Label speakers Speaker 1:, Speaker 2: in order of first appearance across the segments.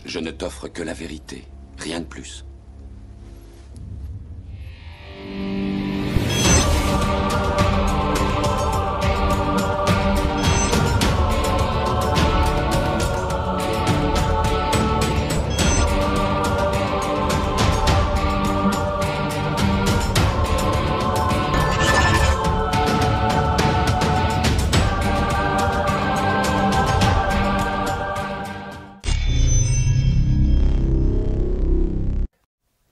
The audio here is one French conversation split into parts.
Speaker 1: Je ne t'offre que la vérité, rien de plus.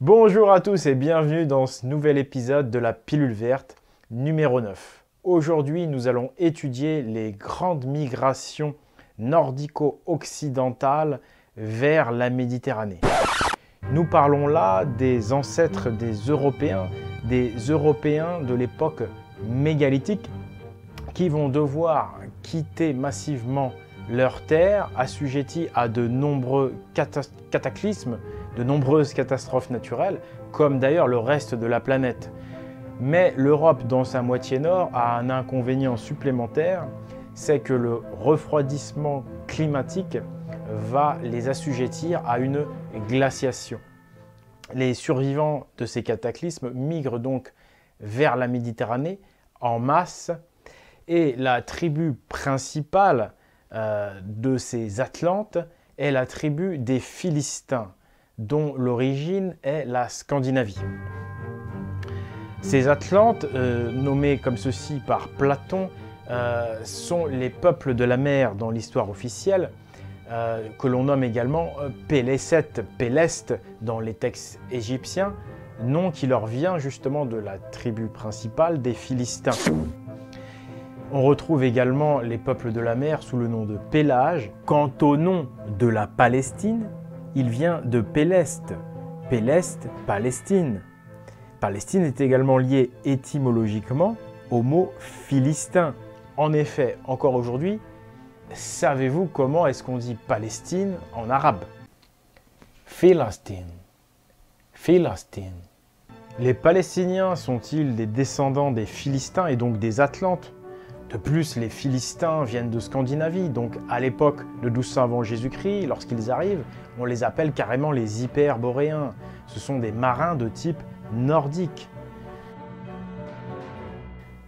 Speaker 2: Bonjour à tous et bienvenue dans ce nouvel épisode de la Pilule Verte numéro 9. Aujourd'hui, nous allons étudier les grandes migrations nordico-occidentales vers la Méditerranée. Nous parlons là des ancêtres des Européens de l'époque mégalithique qui vont devoir quitter massivement leurs terres assujetties à de nombreux cataclysmes, de nombreuses catastrophes naturelles, comme d'ailleurs le reste de la planète. Mais l'Europe, dans sa moitié nord, a un inconvénient supplémentaire, c'est que le refroidissement climatique va les assujettir à une glaciation. Les survivants de ces cataclysmes migrent donc vers la Méditerranée en masse, et la tribu principale de ces Atlantes est la tribu des Philistins, dont l'origine est la Scandinavie. Ces Atlantes, nommés comme ceci par Platon, sont les peuples de la mer dans l'histoire officielle, que l'on nomme également Péleseth, Péleste dans les textes égyptiens, nom qui leur vient justement de la tribu principale des Philistins. On retrouve également les peuples de la mer sous le nom de Pélage. Quant au nom de la Palestine, il vient de Péleste. Péleste, Palestine. Palestine est également liée étymologiquement au mot philistin. En effet, encore aujourd'hui, savez-vous comment est-ce qu'on dit Palestine en arabe? Philistin. Philistin. Les Palestiniens sont-ils des descendants des Philistins et donc des Atlantes? De plus, les Philistins viennent de Scandinavie, donc à l'époque de 1200 avant Jésus-Christ, lorsqu'ils arrivent, on les appelle carrément les Hyperboréens. Ce sont des marins de type nordique.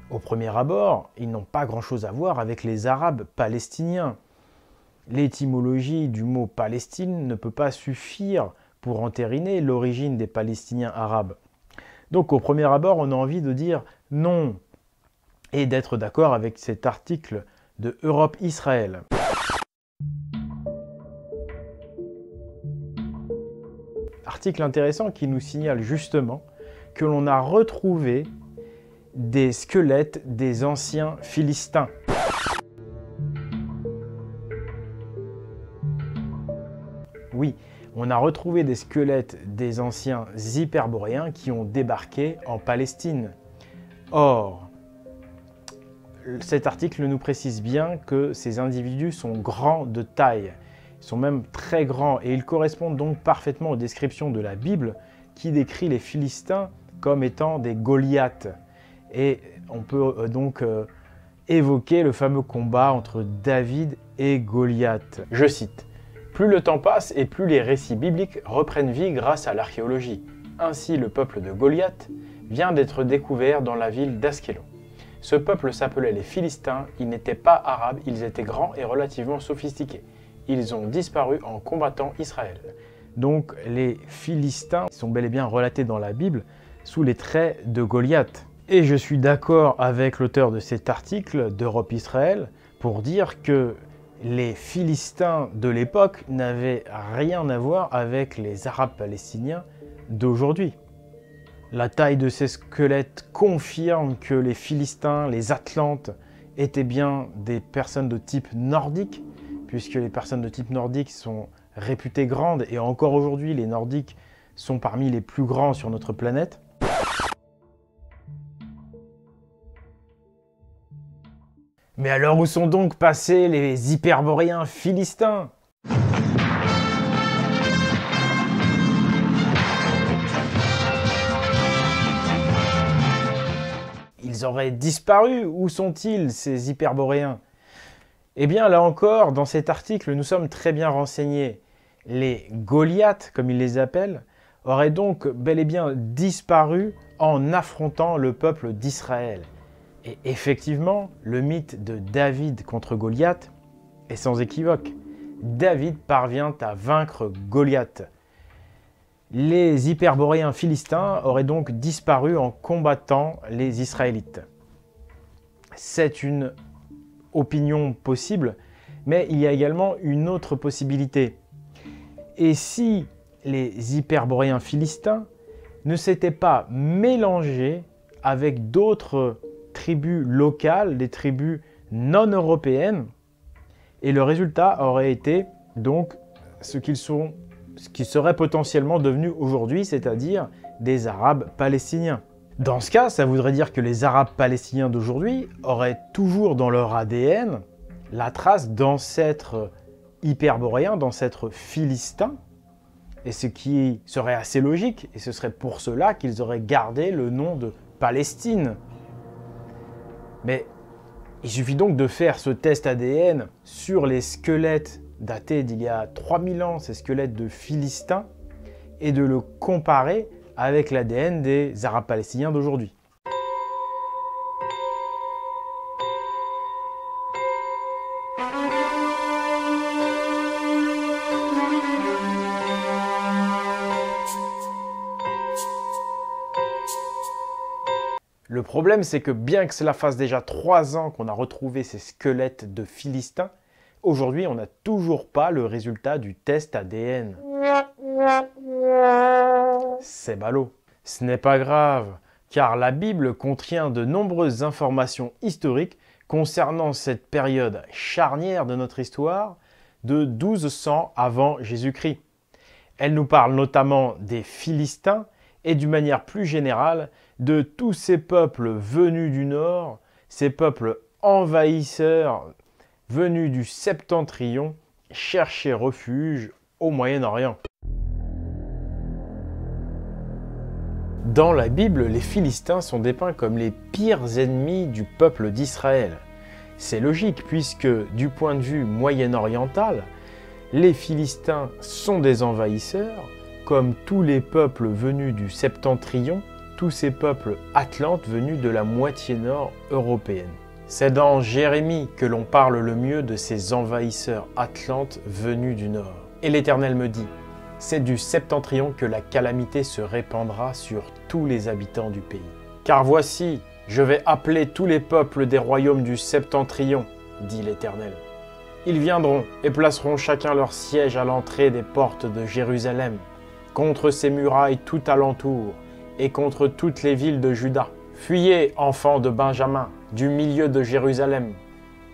Speaker 2: Au premier abord, ils n'ont pas grand-chose à voir avec les Arabes palestiniens. L'étymologie du mot Palestine ne peut pas suffire pour entériner l'origine des Palestiniens arabes. Donc au premier abord, on a envie de dire non, et d'être d'accord avec cet article de Europe Israël. Article intéressant qui nous signale justement que l'on a retrouvé des squelettes des anciens Philistins. Oui, on a retrouvé des squelettes des anciens Hyperboréens qui ont débarqué en Palestine. Or, cet article nous précise bien que ces individus sont grands de taille. Ils sont même très grands et ils correspondent donc parfaitement aux descriptions de la Bible qui décrit les Philistins comme étant des Goliaths. Et on peut donc évoquer le fameux combat entre David et Goliath. Je cite: « Plus le temps passe et plus les récits bibliques reprennent vie grâce à l'archéologie. Ainsi, le peuple de Goliath vient d'être découvert dans la ville d'Askelon. Ce peuple s'appelait les Philistins, ils n'étaient pas arabes, ils étaient grands et relativement sophistiqués. Ils ont disparu en combattant Israël. » Donc les Philistins sont bel et bien relatés dans la Bible sous les traits de Goliath. Et je suis d'accord avec l'auteur de cet article d'Europe Israël pour dire que les Philistins de l'époque n'avaient rien à voir avec les Arabes palestiniens d'aujourd'hui. La taille de ces squelettes confirme que les Philistins, les Atlantes, étaient bien des personnes de type nordique, puisque les personnes de type nordique sont réputées grandes, et encore aujourd'hui, les Nordiques sont parmi les plus grands sur notre planète. Mais alors où sont donc passés les Hyperboréens philistins ? Ils auraient disparu. Où sont-ils, ces Hyperboréens? Eh bien, là encore, dans cet article, nous sommes très bien renseignés. Les Goliaths, comme ils les appellent, auraient donc bel et bien disparu en affrontant le peuple d'Israël. Et effectivement, le mythe de David contre Goliath est sans équivoque. David parvient à vaincre Goliath. Les Hyperboréens philistins auraient donc disparu en combattant les Israélites. C'est une opinion possible, mais il y a également une autre possibilité. Et si les Hyperboréens philistins ne s'étaient pas mélangés avec d'autres tribus locales, des tribus non européennes, et le résultat aurait été donc ce qui seraient potentiellement devenus aujourd'hui, c'est-à-dire des Arabes palestiniens. Dans ce cas, ça voudrait dire que les Arabes palestiniens d'aujourd'hui auraient toujours dans leur ADN la trace d'ancêtres hyperboréens, d'ancêtres philistins, et ce qui serait assez logique, et ce serait pour cela qu'ils auraient gardé le nom de Palestine. Mais il suffit donc de faire ce test ADN sur les squelettes datés d'il y a 3000 ans, ces squelettes de Philistins, et de le comparer avec l'ADN des Arabes palestiniens d'aujourd'hui. Le problème, c'est que bien que cela fasse déjà 3 ans qu'on a retrouvé ces squelettes de Philistins, aujourd'hui, on n'a toujours pas le résultat du test ADN. C'est ballot. Ce n'est pas grave, car la Bible contient de nombreuses informations historiques concernant cette période charnière de notre histoire de 1200 avant Jésus-Christ. Elle nous parle notamment des Philistins et d'une manière plus générale de tous ces peuples venus du nord, ces peuples envahisseurs venus du septentrion chercher refuge au Moyen-Orient. Dans la Bible, les Philistins sont dépeints comme les pires ennemis du peuple d'Israël. C'est logique puisque, du point de vue moyen-oriental, les Philistins sont des envahisseurs, comme tous les peuples venus du septentrion, tous ces peuples atlantes venus de la moitié nord européenne. C'est dans Jérémie que l'on parle le mieux de ces envahisseurs atlantes venus du nord. Et l'Éternel me dit, c'est du septentrion que la calamité se répandra sur tous les habitants du pays. Car voici, je vais appeler tous les peuples des royaumes du septentrion, dit l'Éternel. Ils viendront et placeront chacun leur siège à l'entrée des portes de Jérusalem, contre ses murailles tout alentour, et contre toutes les villes de Juda. Fuyez, enfants de Benjamin, du milieu de Jérusalem.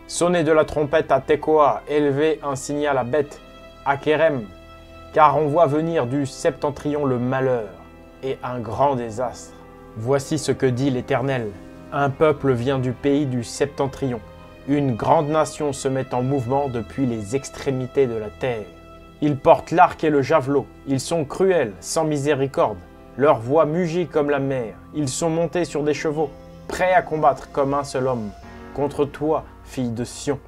Speaker 2: Sonnez de la trompette à Tekoa, élevez un signal à Beth, à Kérem, car on voit venir du septentrion le malheur et un grand désastre. Voici ce que dit l'Éternel. Un peuple vient du pays du septentrion. Une grande nation se met en mouvement depuis les extrémités de la terre. Ils portent l'arc et le javelot. Ils sont cruels, sans miséricorde. Leur voix mugit comme la mer. Ils sont montés sur des chevaux, prêts à combattre comme un seul homme, contre toi, fille de Sion.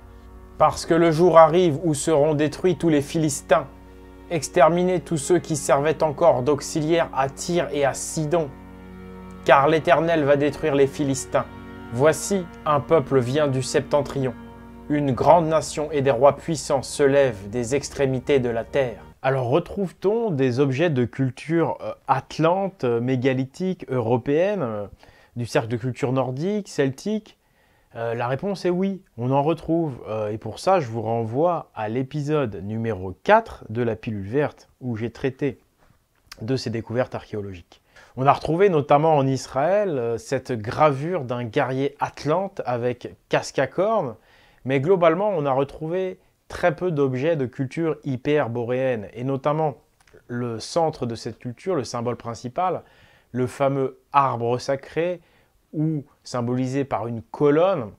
Speaker 2: Parce que le jour arrive où seront détruits tous les Philistins, exterminés tous ceux qui servaient encore d'auxiliaires à Tyr et à Sidon. Car l'Éternel va détruire les Philistins. Voici, un peuple vient du septentrion. Une grande nation et des rois puissants se lèvent des extrémités de la terre. Alors retrouve-t-on des objets de culture atlante, mégalithique, européenne, du cercle de culture nordique, celtique? La réponse est oui, on en retrouve. Et pour ça, je vous renvoie à l'épisode numéro 4 de la pilule verte, où j'ai traité de ces découvertes archéologiques. On a retrouvé notamment en Israël cette gravure d'un guerrier atlante avec casque à cornes, mais globalement, on a retrouvé très peu d'objets de culture hyperboréenne, et notamment le centre de cette culture, le symbole principal, le fameux arbre sacré, ou symbolisé par une colonne,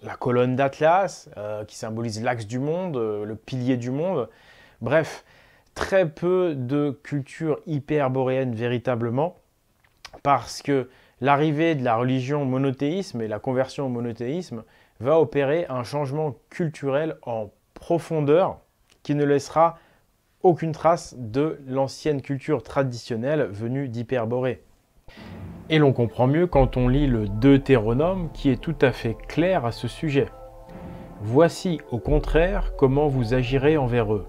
Speaker 2: la colonne d'Atlas, qui symbolise l'axe du monde, le pilier du monde. Bref, très peu de culture hyperboréenne véritablement, parce que l'arrivée de la religion monothéisme et la conversion au monothéisme va opérer un changement culturel en profondeur qui ne laissera aucune trace de l'ancienne culture traditionnelle venue d'Hyperborée. Et l'on comprend mieux quand on lit le Deutéronome qui est tout à fait clair à ce sujet. Voici au contraire comment vous agirez envers eux.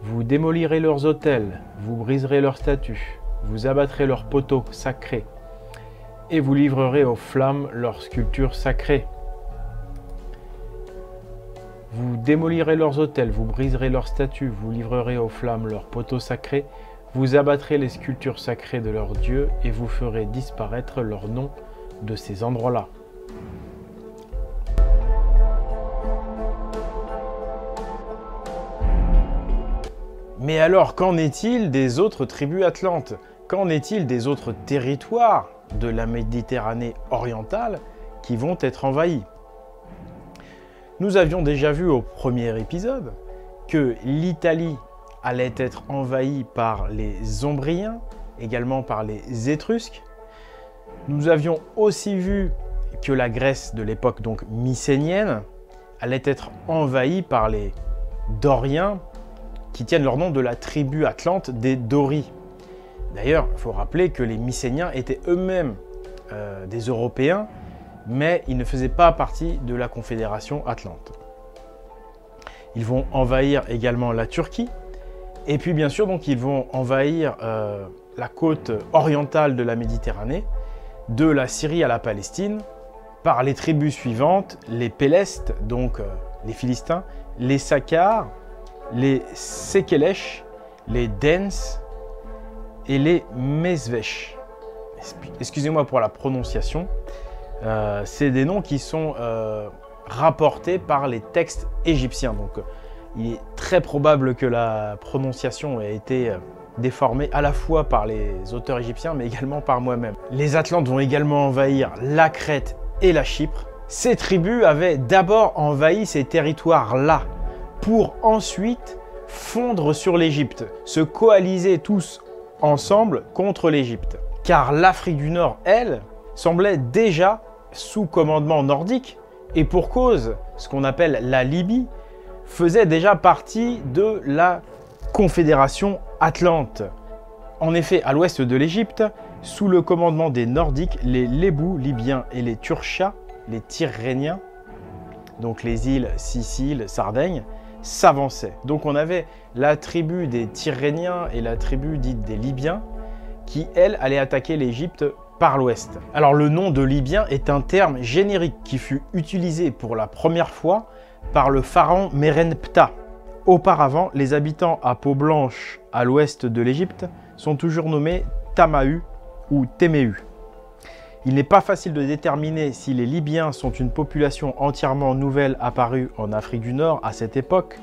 Speaker 2: Vous démolirez leurs autels, vous briserez leurs statues, vous abattrez leurs poteaux sacrés, et vous livrerez aux flammes leurs sculptures sacrées. Vous démolirez leurs autels, vous briserez leurs statues, vous livrerez aux flammes leurs poteaux sacrés, vous abattrez les sculptures sacrées de leurs dieux, et vous ferez disparaître leurs noms de ces endroits-là. Mais alors, qu'en est-il des autres tribus atlantes? Qu'en est-il des autres territoires de la Méditerranée orientale qui vont être envahis? Nous avions déjà vu au premier épisode que l'Italie allait être envahie par les Ombriens, également par les Étrusques. Nous avions aussi vu que la Grèce de l'époque donc mycénienne allait être envahie par les Doriens, qui tiennent leur nom de la tribu atlante des Doris. D'ailleurs, il faut rappeler que les Mycéniens étaient eux-mêmes des Européens, mais ils ne faisaient pas partie de la Confédération atlante. Ils vont envahir également la Turquie, et puis bien sûr, donc, ils vont envahir la côte orientale de la Méditerranée, de la Syrie à la Palestine, par les tribus suivantes, les Pélestes, donc les Philistins, les Saccars, les Sekelesh, les Dens et les Mesvesh. Excusez-moi pour la prononciation. C'est des noms qui sont rapportés par les textes égyptiens. Donc, il est très probable que la prononciation ait été déformée à la fois par les auteurs égyptiens, mais également par moi-même. Les Atlantes vont également envahir la Crète et la Chypre. Ces tribus avaient d'abord envahi ces territoires-là, pour ensuite fondre sur l'Égypte, se coaliser tous ensemble contre l'Égypte. Car l'Afrique du Nord, elle, semblait déjà sous commandement nordique, et pour cause, ce qu'on appelle la Libye, faisait déjà partie de la Confédération atlante. En effet, à l'ouest de l'Égypte, sous le commandement des Nordiques, les Lébous libyens et les Turchas, les Tyrrhéniens, donc les îles Sicile, Sardaigne, s'avançaient. Donc on avait la tribu des Tyrrhéniens et la tribu dite des Libyens qui, elles, allaient attaquer l'Égypte par l'ouest. Alors le nom de Libyen est un terme générique qui fut utilisé pour la première fois par le pharaon Mérenptah. Auparavant, les habitants à peau blanche à l'ouest de l'Égypte sont toujours nommés Tamahu ou Téméhu. Il n'est pas facile de déterminer si les Libyens sont une population entièrement nouvelle apparue en Afrique du Nord à cette époque,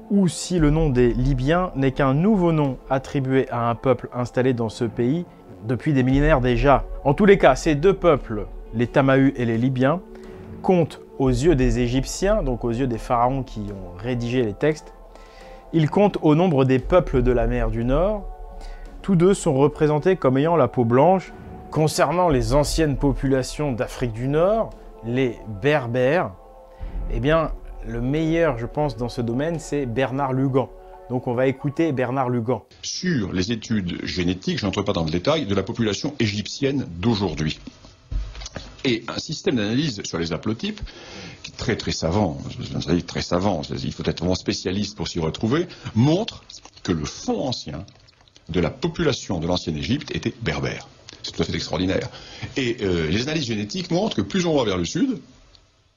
Speaker 2: ou si le nom des Libyens n'est qu'un nouveau nom attribué à un peuple installé dans ce pays depuis des millénaires déjà. En tous les cas, ces deux peuples, les Tamahu et les Libyens, comptent aux yeux des Égyptiens, donc aux yeux des pharaons qui ont rédigé les textes, ils comptent au nombre des peuples de la mer du Nord. Tous deux sont représentés comme ayant la peau blanche. Concernant les anciennes populations d'Afrique du Nord, les Berbères, eh bien, le meilleur, je pense, dans ce domaine, c'est Bernard Lugan. Donc on va écouter Bernard Lugan.
Speaker 3: Sur les études génétiques, je n'entre pas dans le détail, de la population égyptienne d'aujourd'hui. Et un système d'analyse sur les haplotypes, qui est très savant, très savant, il faut être vraiment spécialiste pour s'y retrouver, montre que le fond ancien de la population de l'ancienne Égypte était berbère. C'est tout à fait extraordinaire. Et les analyses génétiques montrent que plus on va vers le sud,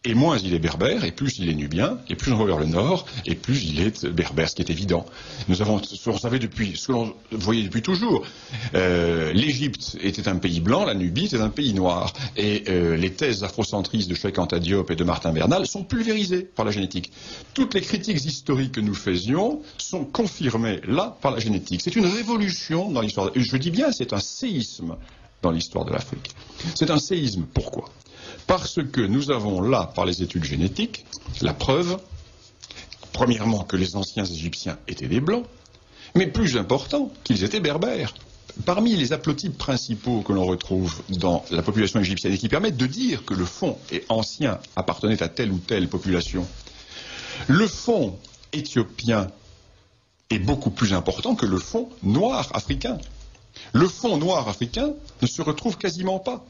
Speaker 3: et moins il est berbère, et plus il est nubien, et plus on va vers le nord, et plus il est berbère, ce qui est évident. On savait depuis, ce que l'on voyait depuis toujours, l'Égypte était un pays blanc, la Nubie était un pays noir. Et les thèses afrocentristes de Cheikh Anta Diop et de Martin Bernal sont pulvérisées par la génétique. Toutes les critiques historiques que nous faisions sont confirmées là par la génétique. C'est une révolution dans l'histoire. Je dis bien, c'est un séisme dans l'histoire de l'Afrique. C'est un séisme. Pourquoi ? Parce que nous avons là, par les études génétiques, la preuve, premièrement, que les anciens Égyptiens étaient des Blancs, mais plus important, qu'ils étaient berbères. Parmi les haplotypes principaux que l'on retrouve dans la population égyptienne et qui permettent de dire que le fond est ancien, appartenait à telle ou telle population, le fond éthiopien est beaucoup plus important que le fonds noir africain. Le fonds noir africain ne se retrouve quasiment pas.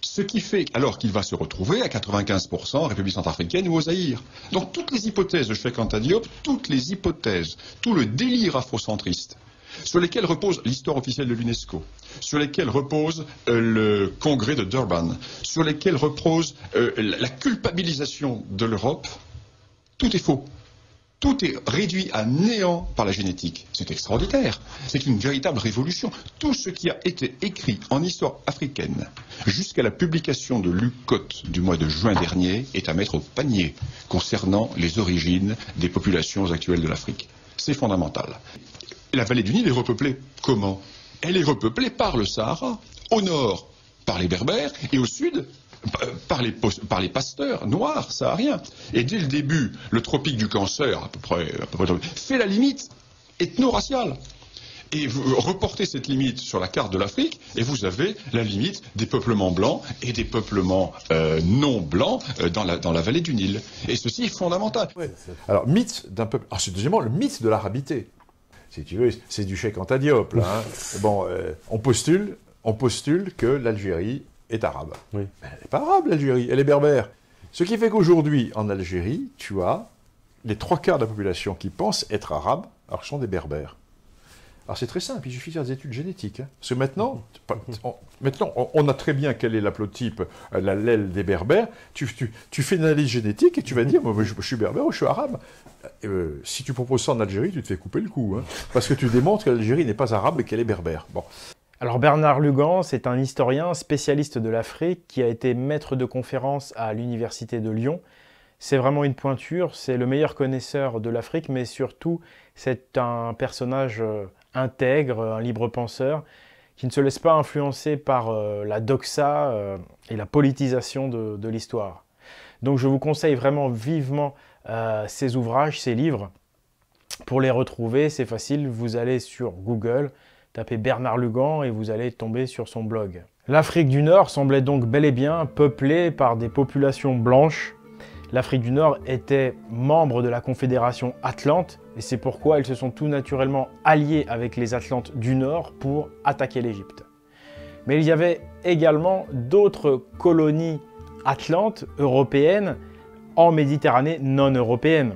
Speaker 3: Ce qui fait alors qu'il va se retrouver à 95% en République centrafricaine ou au Zaïre. Donc toutes les hypothèses de Cheikh Anta Diop, toutes les hypothèses, tout le délire afrocentriste, sur lesquels repose l'histoire officielle de l'UNESCO, sur lesquels repose le congrès de Durban, sur lesquels repose la culpabilisation de l'Europe, tout est faux. Tout est réduit à néant par la génétique. C'est extraordinaire. C'est une véritable révolution. Tout ce qui a été écrit en histoire africaine jusqu'à la publication de Lucotte du mois de juin dernier est à mettre au panier concernant les origines des populations actuelles de l'Afrique. C'est fondamental. La vallée du Nil est repeuplée comment? Elle est repeuplée par le Sahara, au nord par les Berbères et au sud par les pasteurs noirs sahariens. Et dès le début, le tropique du Cancer, à peu près fait la limite ethno-raciale. Et vous reportez cette limite sur la carte de l'Afrique, et vous avez la limite des peuplements blancs et des peuplements non blancs dans la vallée du Nil. Et ceci est fondamental.
Speaker 4: Ouais. Alors, mythe d'un peuple. Alors, c'est deuxièmement le mythe de l'arabité. Si tu veux, c'est du Cheikh Anta Diop, là. Hein. Bon, on postule que l'Algérie est arabe. Oui. Mais elle n'est pas arabe, l'Algérie, elle est berbère. Ce qui fait qu'aujourd'hui, en Algérie, tu as les 3/4 de la population qui pensent être arabes, alors ce sont des berbères. Alors c'est très simple, il suffit de faire des études génétiques. Hein. Parce que maintenant, on a très bien quel est l'haplotype, l'allèle des berbères. Tu fais une analyse génétique et tu vas dire, moi je suis berbère ou je suis arabe. Si tu proposes ça en Algérie, tu te fais couper le cou. Hein, parce que tu démontres que l'Algérie n'est pas arabe et qu'elle est berbère. Bon.
Speaker 2: Alors Bernard Lugan, c'est un historien spécialiste de l'Afrique qui a été maître de conférence à l'Université de Lyon. C'est vraiment une pointure, c'est le meilleur connaisseur de l'Afrique, mais surtout c'est un personnage intègre, un libre penseur, qui ne se laisse pas influencer par la doxa et la politisation de l'histoire. Donc je vous conseille vraiment vivement ces ouvrages, ces livres. Pour les retrouver, c'est facile, vous allez sur Google, tapez Bernard Lugan et vous allez tomber sur son blog. L'Afrique du Nord semblait donc bel et bien peuplée par des populations blanches. L'Afrique du Nord était membre de la Confédération Atlante et c'est pourquoi ils se sont tout naturellement alliés avec les Atlantes du Nord pour attaquer l'Égypte. Mais il y avait également d'autres colonies atlantes européennes en Méditerranée non européenne.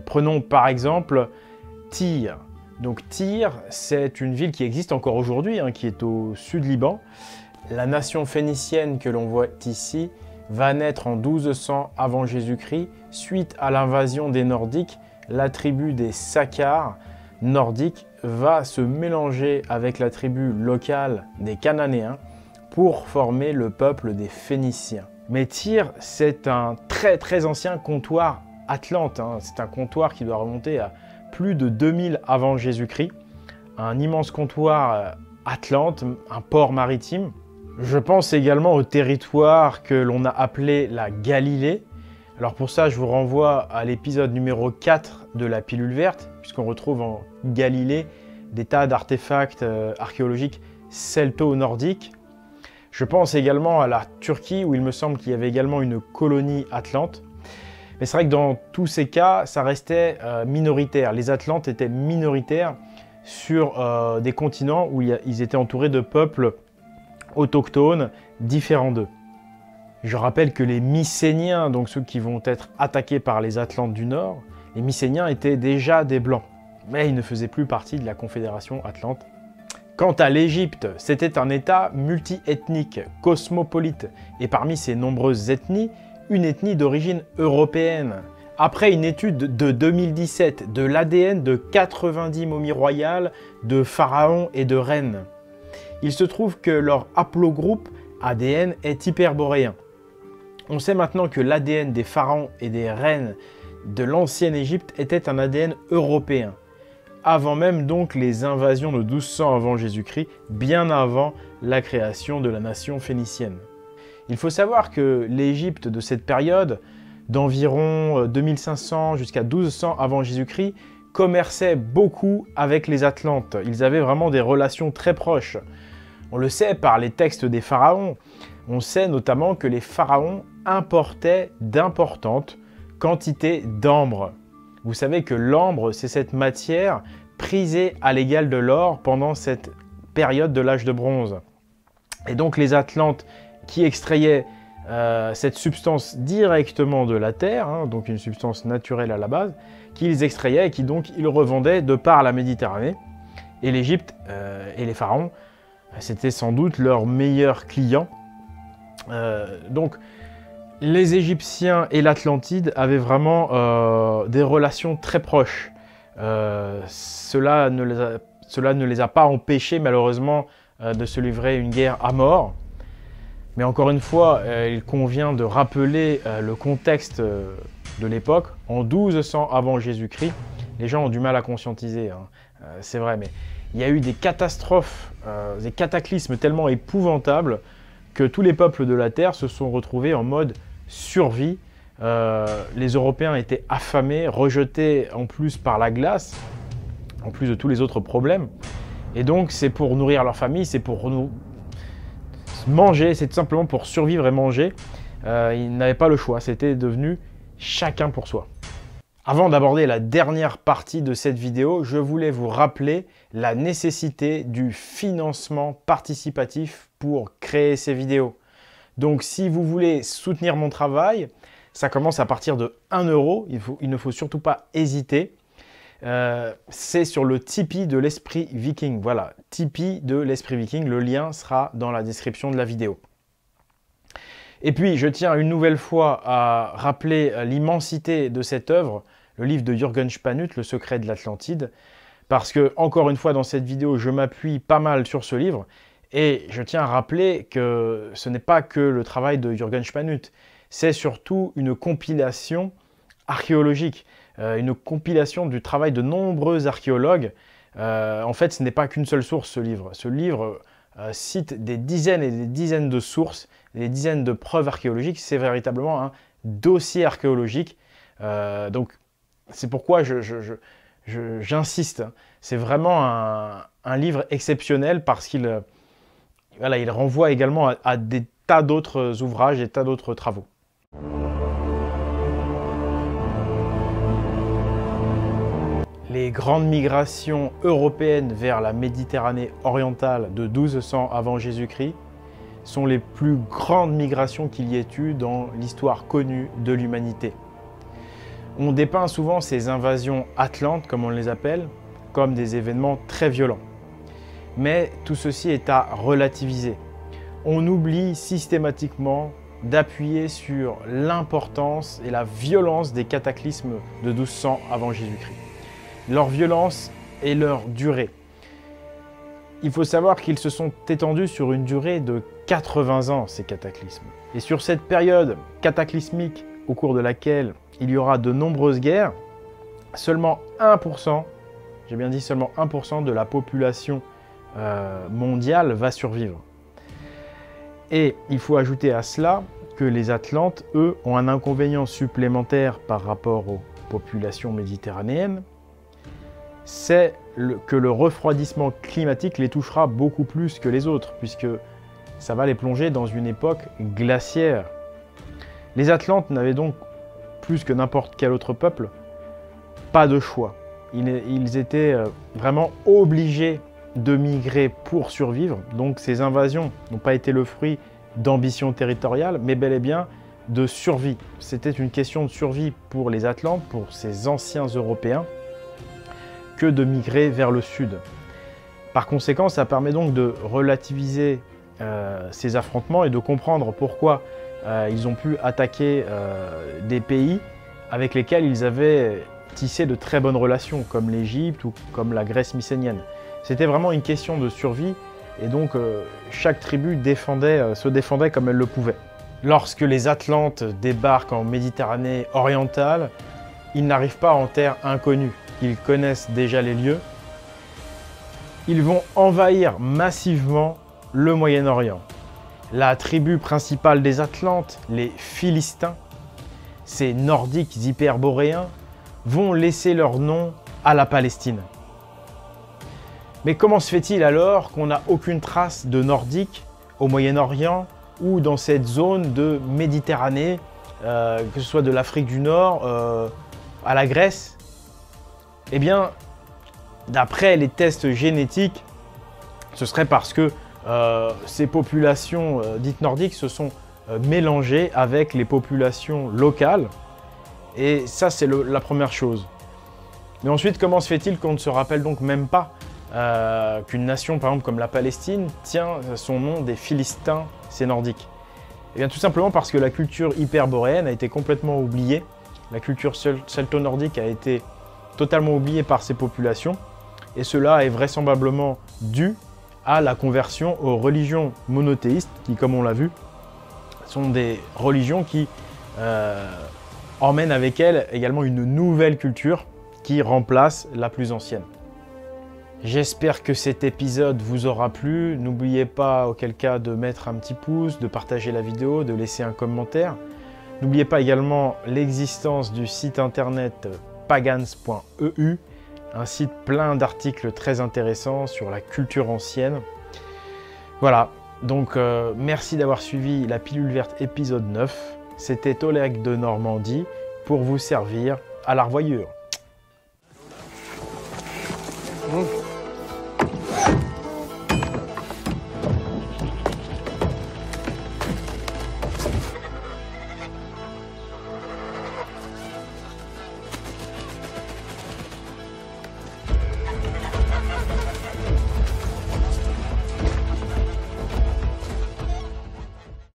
Speaker 2: Prenons par exemple Tyr. Donc Tyr, c'est une ville qui existe encore aujourd'hui, hein, qui est au sud Liban. La nation phénicienne que l'on voit ici va naître en 1200 avant Jésus-Christ. Suite à l'invasion des Nordiques, la tribu des Saccars nordiques va se mélanger avec la tribu locale des Cananéens pour former le peuple des Phéniciens. Mais Tyr, c'est un très ancien comptoir atlante. Hein. C'est un comptoir qui doit remonter à plus de 2000 avant Jésus-Christ, un immense comptoir atlante, un port maritime. Je pense également au territoire que l'on a appelé la Galilée. Alors pour ça, je vous renvoie à l'épisode numéro 4 de la pilule verte, puisqu'on retrouve en Galilée des tas d'artefacts archéologiques celto-nordiques. Je pense également à la Turquie, où il me semble qu'il y avait également une colonie atlante. Mais c'est vrai que dans tous ces cas, ça restait minoritaire. Les Atlantes étaient minoritaires sur des continents où ils étaient entourés de peuples autochtones différents d'eux. Je rappelle que les Mycéniens, donc ceux qui vont être attaqués par les Atlantes du Nord, les Mycéniens étaient déjà des Blancs, mais ils ne faisaient plus partie de la Confédération Atlante. Quant à l'Égypte, c'était un État multi-ethnique, cosmopolite, et parmi ces nombreuses ethnies, une ethnie d'origine européenne. Après une étude de 2017 de l'ADN de 90 momies royales de pharaons et de reines, il se trouve que leur haplogroupe ADN est hyperboréen. On sait maintenant que l'ADN des pharaons et des reines de l'ancienne Égypte était un ADN européen, avant même donc les invasions de 1200 avant Jésus-Christ, bien avant la création de la nation phénicienne. Il faut savoir que l'Égypte de cette période, d'environ 2500 jusqu'à 1200 avant Jésus-Christ, commerçait beaucoup avec les Atlantes. Ils avaient vraiment des relations très proches. On le sait par les textes des pharaons. On sait notamment que les pharaons importaient d'importantes quantités d'ambre. Vous savez que l'ambre, c'est cette matière prisée à l'égal de l'or pendant cette période de l'âge de bronze. Et donc les Atlantes qui extrayaient cette substance directement de la terre, hein, donc une substance naturelle à la base, qu'ils extrayaient et qui donc ils revendaient de par la Méditerranée. Et l'Égypte et les pharaons, c'était sans doute leurs meilleurs clients. Donc les Égyptiens et l'Atlantide avaient vraiment des relations très proches. Cela ne les a pas empêchés malheureusement de se livrer une guerre à mort. Mais encore une fois, il convient de rappeler le contexte de l'époque. En 1200 avant Jésus-Christ, les gens ont du mal à conscientiser, hein. C'est vrai, mais il y a eu des catastrophes, des cataclysmes tellement épouvantables que tous les peuples de la Terre se sont retrouvés en mode survie. Les Européens étaient affamés, rejetés en plus par la glace, en plus de tous les autres problèmes. Et donc, c'est pour nourrir leur famille, c'est pour nous manger, c'est tout simplement pour survivre et manger. Ils n'avaient pas le choix, c'était devenu chacun pour soi. Avant d'aborder la dernière partie de cette vidéo, je voulais vous rappeler la nécessité du financement participatif pour créer ces vidéos. Donc si vous voulez soutenir mon travail, ça commence à partir de 1 €, il ne faut surtout pas hésiter. C'est sur le Tipeee de l'Esprit Viking. Voilà, Tipeee de l'Esprit Viking, le lien sera dans la description de la vidéo. Et puis, je tiens une nouvelle fois à rappeler l'immensité de cette œuvre, le livre de Jürgen Spanut, Le secret de l'Atlantide, parce que, encore une fois, dans cette vidéo, je m'appuie pas mal sur ce livre, et je tiens à rappeler que ce n'est pas que le travail de Jürgen Spanut, c'est surtout une compilation archéologique, une compilation du travail de nombreux archéologues. En fait, ce n'est pas qu'une seule source, ce livre. Ce livre cite des dizaines et des dizaines de sources, des dizaines de preuves archéologiques. C'est véritablement un dossier archéologique. Donc, c'est pourquoi j'insiste. C'est vraiment un livre exceptionnel parce qu'il il renvoie également à des tas d'autres ouvrages, des tas d'autres travaux. Les grandes migrations européennes vers la Méditerranée orientale de 1200 avant Jésus-Christ sont les plus grandes migrations qu'il y ait eu dans l'histoire connue de l'humanité. On dépeint souvent ces invasions atlantes, comme on les appelle, comme des événements très violents. Mais tout ceci est à relativiser. On oublie systématiquement d'appuyer sur l'importance et la violence des cataclysmes de 1200 avant Jésus-Christ. Leur violence et leur durée. Il faut savoir qu'ils se sont étendus sur une durée de 80 ans, ces cataclysmes. Et sur cette période cataclysmique au cours de laquelle il y aura de nombreuses guerres, seulement 1%, j'ai bien dit seulement 1% de la population mondiale va survivre. Et il faut ajouter à cela que les Atlantes, eux, ont un inconvénient supplémentaire par rapport aux populations méditerranéennes, c'est que le refroidissement climatique les touchera beaucoup plus que les autres, puisque ça va les plonger dans une époque glaciaire. Les Atlantes n'avaient donc, plus que n'importe quel autre peuple, pas de choix. Ils étaient vraiment obligés de migrer pour survivre, donc ces invasions n'ont pas été le fruit d'ambition territoriale, mais bel et bien de survie. C'était une question de survie pour les Atlantes, pour ces anciens Européens, que de migrer vers le sud. Par conséquent, ça permet donc de relativiser ces affrontements et de comprendre pourquoi ils ont pu attaquer des pays avec lesquels ils avaient tissé de très bonnes relations, comme l'Égypte ou comme la Grèce mycénienne. C'était vraiment une question de survie et donc chaque tribu se défendait comme elle le pouvait. Lorsque les Atlantes débarquent en Méditerranée orientale, ils n'arrivent pas en terre inconnue. Ils connaissent déjà les lieux. Ils vont envahir massivement le Moyen-Orient. La tribu principale des Atlantes, les Philistins, ces Nordiques hyperboréens, vont laisser leur nom à la Palestine. Mais comment se fait-il alors qu'on n'a aucune trace de Nordiques au Moyen-Orient ou dans cette zone de Méditerranée, que ce soit de l'Afrique du Nord à la Grèce? Eh bien, d'après les tests génétiques, ce serait parce que ces populations dites nordiques se sont mélangées avec les populations locales. Et ça, c'est la première chose. Mais ensuite, comment se fait-il qu'on ne se rappelle donc même pas qu'une nation, par exemple, comme la Palestine, tient son nom des Philistins, c'est nordique? Eh bien, tout simplement parce que la culture hyperboréenne a été complètement oubliée. La culture celto-nordique a été totalement oubliée par ces populations. Et cela est vraisemblablement dû à la conversion aux religions monothéistes, qui, comme on l'a vu, sont des religions qui emmènent avec elles également une nouvelle culture qui remplace la plus ancienne. J'espère que cet épisode vous aura plu. N'oubliez pas, auquel cas, de mettre un petit pouce, de partager la vidéo, de laisser un commentaire. N'oubliez pas également l'existence du site internet pagans.eu, un site plein d'articles très intéressants sur la culture ancienne. Voilà, donc merci d'avoir suivi la Pilule Verte épisode 9. C'était Oleg de Normandie pour vous servir à la revoyure.